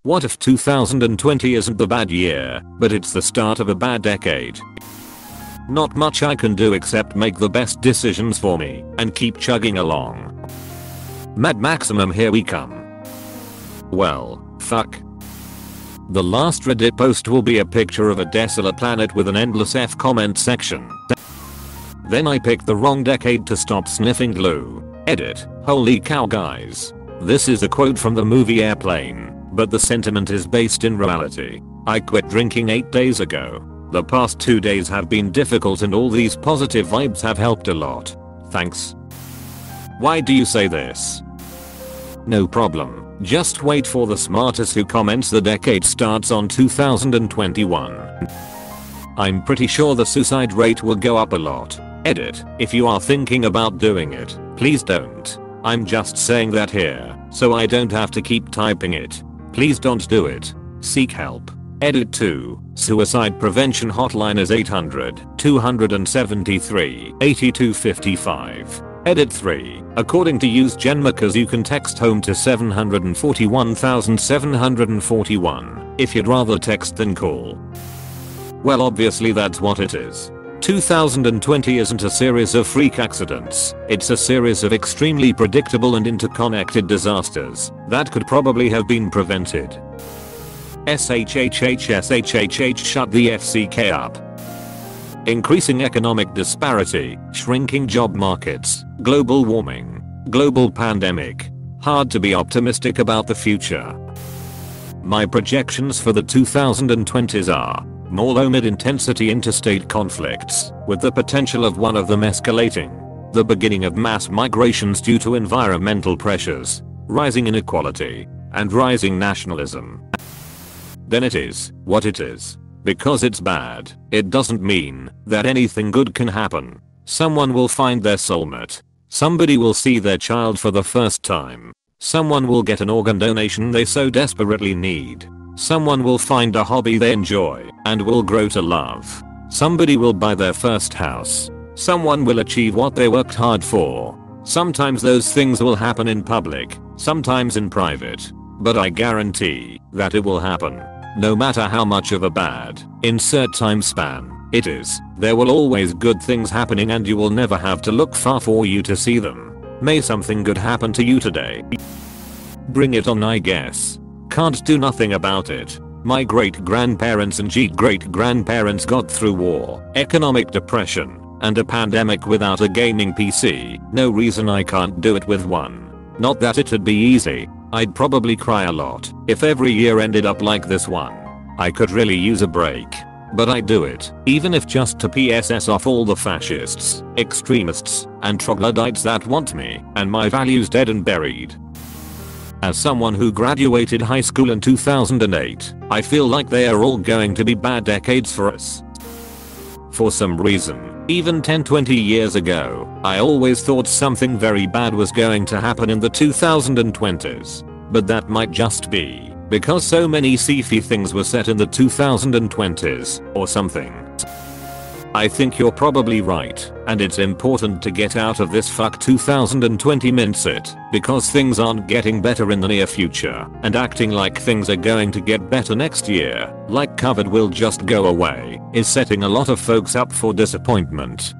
What if 2020 isn't the bad year, but it's the start of a bad decade? Not much I can do except make the best decisions for me and keep chugging along. Mad Maximum, here we come. Well, fuck. The last Reddit post will be a picture of a desolate planet with an endless F comment section. Then I picked the wrong decade to stop sniffing glue. Edit. Holy cow guys. This is a quote from the movie Airplane, but the sentiment is based in reality. I quit drinking 8 days ago. The past 2 days have been difficult and all these positive vibes have helped a lot. Thanks. Why do you say this? No problem. Just wait for the smartest who comments the decade starts on 2021. I'm pretty sure the suicide rate will go up a lot. Edit. If you are thinking about doing it, please don't. I'm just saying that here, so I don't have to keep typing it. Please don't do it. Seek help. Edit 2. Suicide prevention hotline is 800-273-8255. Edit 3. According to UseGenMarkers you can text home to 741,741 if you'd rather text than call. Well, obviously that's what it is. 2020 isn't a series of freak accidents, it's a series of extremely predictable and interconnected disasters that could probably have been prevented. SHHH shut the FCK up. Increasing economic disparity, shrinking job markets, global warming, global pandemic. Hard to be optimistic about the future. My projections for the 2020s are more low mid-intensity interstate conflicts, with the potential of one of them escalating, the beginning of mass migrations due to environmental pressures, rising inequality, and rising nationalism. Then it is what it is. Because it's bad, it doesn't mean that anything good can happen. Someone will find their soulmate. Somebody will see their child for the first time. Someone will get an organ donation they so desperately need. Someone will find a hobby they enjoy and will grow to love. Somebody will buy their first house. Someone will achieve what they worked hard for. Sometimes those things will happen in public, sometimes in private. But I guarantee that it will happen. No matter how much of a bad, insert time span, it is, there will always good things happening and you will never have to look far for you to see them. May something good happen to you today. Bring it on, I guess. Can't do nothing about it. My great-grandparents and great-grandparents got through war, economic depression, and a pandemic without a gaming PC. No reason I can't do it with one. Not that it'd be easy. I'd probably cry a lot if every year ended up like this one. I could really use a break. But I do it, even if just to PSS off all the fascists, extremists, and troglodytes that want me and my values dead and buried. As someone who graduated high school in 2008, I feel like they are all going to be bad decades for us. For some reason, even 10-20 years ago, I always thought something very bad was going to happen in the 2020s. But that might just be because so many sci-fi things were set in the 2020s or something. I think you're probably right, and it's important to get out of this fuck 2020 mindset, because things aren't getting better in the near future, and acting like things are going to get better next year, like COVID will just go away, is setting a lot of folks up for disappointment.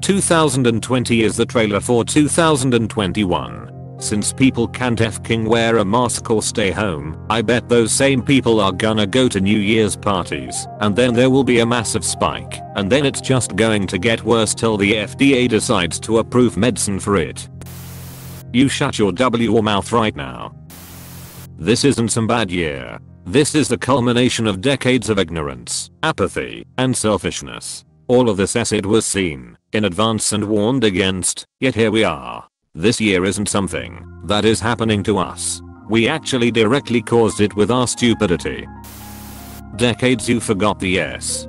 2020 is the trailer for 2021. Since people can't f***ing wear a mask or stay home, I bet those same people are gonna go to New Year's parties, and then there will be a massive spike, and then it's just going to get worse till the FDA decides to approve medicine for it. You shut your mouth right now. This isn't some bad year. This is the culmination of decades of ignorance, apathy, and selfishness. All of this as it was seen in advance and warned against, yet here we are. This year isn't something that is happening to us. We actually directly caused it with our stupidity. Decades, you forgot the S.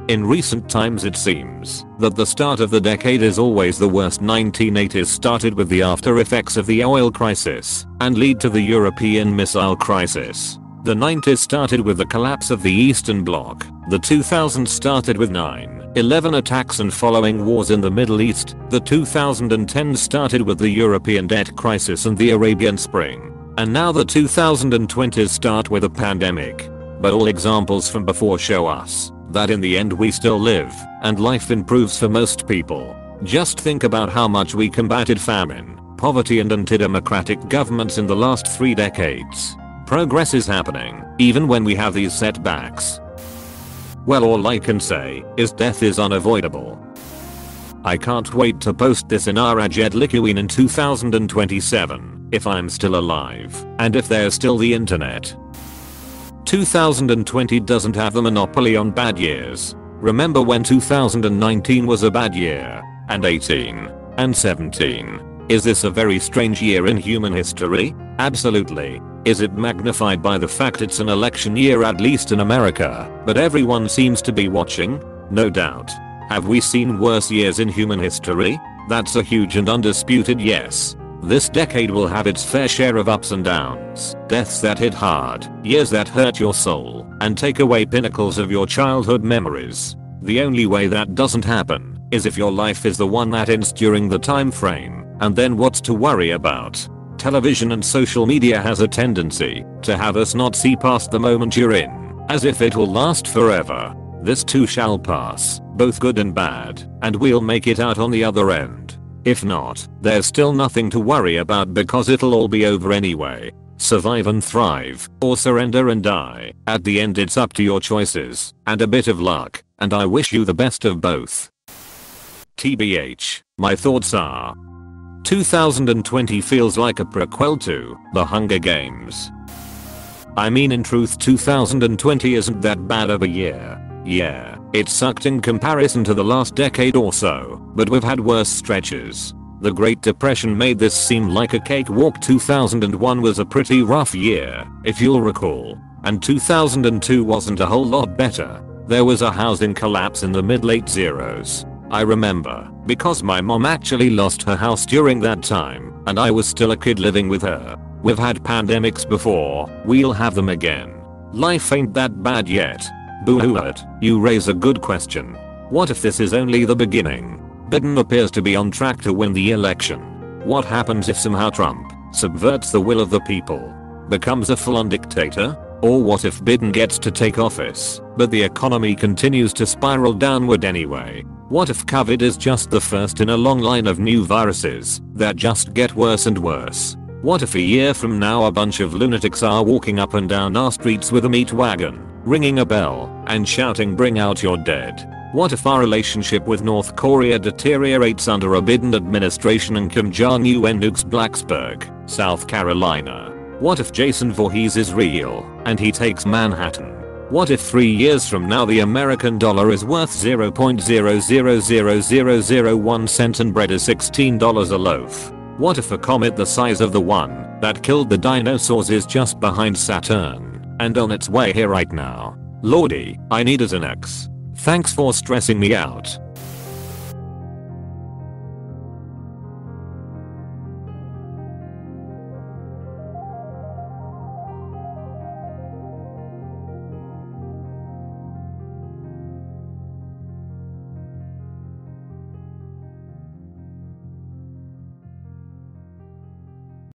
In recent times it seems that the start of the decade is always the worst. 1980s started with the after effects of the oil crisis and lead to the European missile crisis. The 90s started with the collapse of the Eastern Bloc. The 2000s started with 9/11 attacks and following wars in the Middle East. The 2010s started with the European debt crisis and the Arabian Spring. And now the 2020s start with a pandemic. But all examples from before show us that in the end we still live, and life improves for most people. Just think about how much we combated famine, poverty and anti-democratic governments in the last 3 decades. Progress is happening, even when we have these setbacks. Well, all I can say is death is unavoidable. I can't wait to post this in AskReddit in 2027, if I'm still alive, and if there's still the internet. 2020 doesn't have the monopoly on bad years. Remember when 2019 was a bad year, and 18, and 17? Is this a very strange year in human history? Absolutely. Is it magnified by the fact it's an election year, at least in America, but everyone seems to be watching? No doubt. Have we seen worse years in human history? That's a huge and undisputed yes. This decade will have its fair share of ups and downs, deaths that hit hard, years that hurt your soul, and take away pinnacles of your childhood memories. The only way that doesn't happen is if your life is the one that ends during the time frame, and then what's to worry about? Television and social media has a tendency to have us not see past the moment you're in, as if it will last forever. This too shall pass, both good and bad, and we'll make it out on the other end. If not, there's still nothing to worry about because it'll all be over anyway. Survive and thrive, or surrender and die. At the end it's up to your choices, and a bit of luck, and I wish you the best of both. TBH, my thoughts are: 2020 feels like a prequel to The Hunger Games. I mean, in truth 2020 isn't that bad of a year. Yeah, it sucked in comparison to the last decade or so, but we've had worse stretches. The Great Depression made this seem like a cakewalk. 2001 was a pretty rough year, if you'll recall, and 2002 wasn't a whole lot better. There was a housing collapse in the mid-late zeros. I remember, because my mom actually lost her house during that time, and I was still a kid living with her. We've had pandemics before, we'll have them again. Life ain't that bad yet. Boo-hoo-it, you raise a good question. What if this is only the beginning? Biden appears to be on track to win the election. What happens if somehow Trump subverts the will of the people, becomes a full-on dictator? Or what if Biden gets to take office, but the economy continues to spiral downward anyway? What if COVID is just the first in a long line of new viruses that just get worse and worse? What if a year from now a bunch of lunatics are walking up and down our streets with a meat wagon, ringing a bell, and shouting "Bring out your dead"? What if our relationship with North Korea deteriorates under a Biden administration and Kim Jong-un nukes Blacksburg, South Carolina? What if Jason Voorhees is real, and he takes Manhattan? What if 3 years from now the American dollar is worth 0.000001 cent and bread is $16 a loaf? What if a comet the size of the one that killed the dinosaurs is just behind Saturn, and on its way here right now? Lordy, I need a Xanax. Thanks for stressing me out.